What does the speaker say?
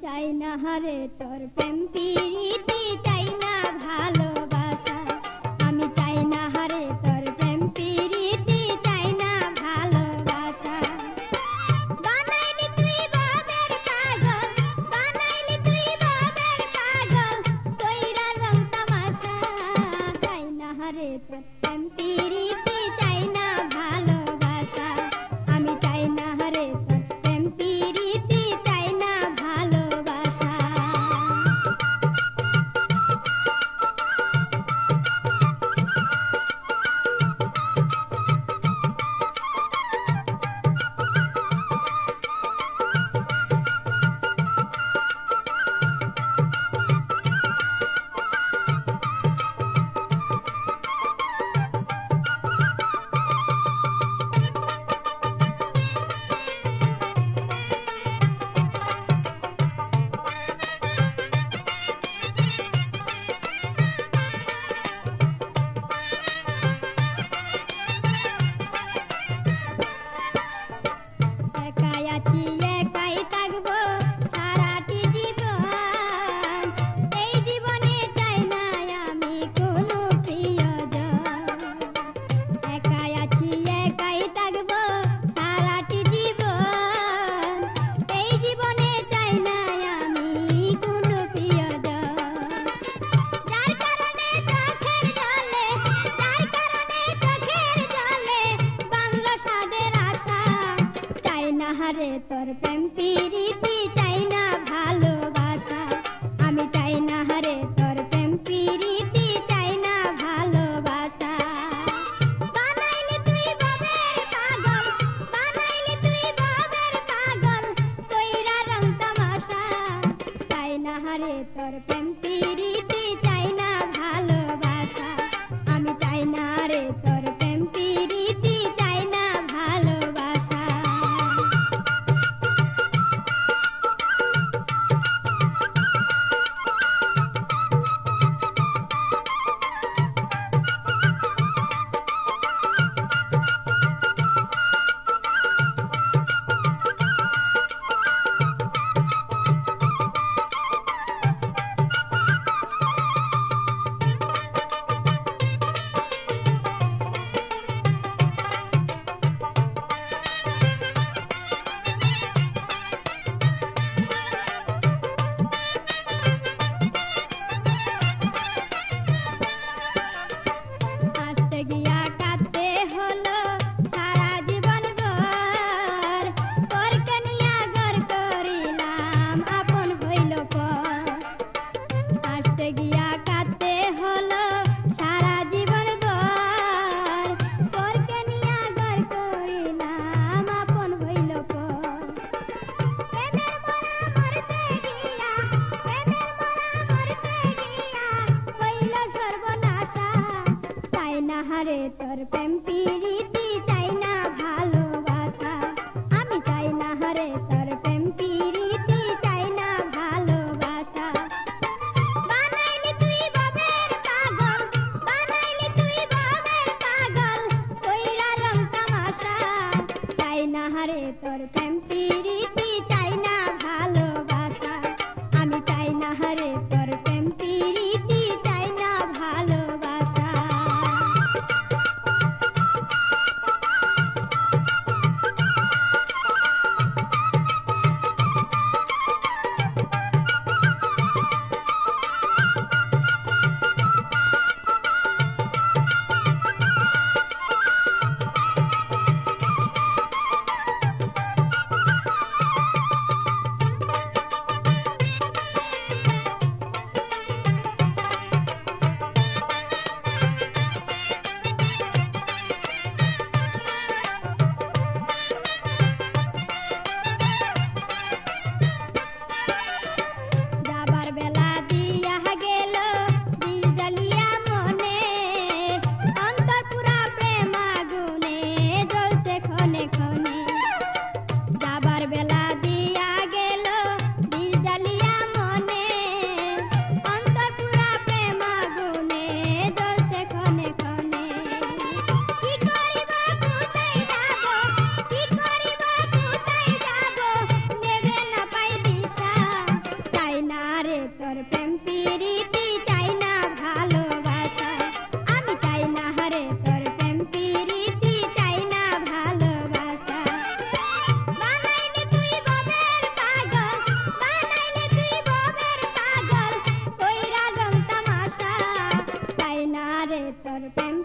চাই না হারে তোর প্রেম প্রীতি চাই না ভালোবাসা আমি চাই না হারে তোর প্রেম প্রীতি চাই না ভালোবাসা বানাইলি তুই বাবের পাগল বানাইলি তুই বাবের পাগল কইরা রং তামাশা চাই না হারে তোর প্রেম প্রীতি চাই না ভালোবাসা আমি চাই না হারে তোর প্রেম প্রীতি চাই না ভালোবাসা একাই আছি একাই থাকবো সারাটি জীবন এই জীবনে চাই না আমি কোনো প্রিয়জন একাই আছি একাই থাকবো সারাটি জীবন এই জীবনে চাই না আমি কোনো প্রিয়জন যার কারণে চোখের জলে বাংলা সাদের আশা চাই না হারে তোর প্রেম প্রীতি চাই না ভালোবাসা আমি চাই না হারে তোর প্রেম প্রীতি চাই না ভালোবাসা বানাইলি তুই বাবের পাগল বানাইলি তুই বাবের পাগল কইরা রং তামাশা চাই না হারে তোর প্রেম প্রীতি চাই না ভালোবাসা আমি চাই না রে তোর প্রেম প্রীতি চাই না ভালোবাসা আসতে গিয়া কাঁদতে হলো সারা জীবন ভর পরকে নিয়া ঘর করিলাম আপন হইল পর আসতে গিয়া কাঁদতে হলো সারা জীবন ভর পরকে নিয়া ঘর করিলাম আপন হইল পর প্রেমের মরা মরতে গিয়া হইল সর্বনাশা চাই না হারে তোর প্রেম প্রীতি চাই না ভালোবাসা আমি চাই না হারে তোর প্রেম প্রীতি চাই না ভালোবাসা বানাইলি তুই বাবের পাগল বানাইলি তুই বাবের পাগল কইরা রং তামাশা চাই না হারে তোর প্রেম প্রীতি চাই না ভালোবাসা আমি চাই না হারে তোর প্রেম প্রীতি চাই না ভালোবাসা প্রেম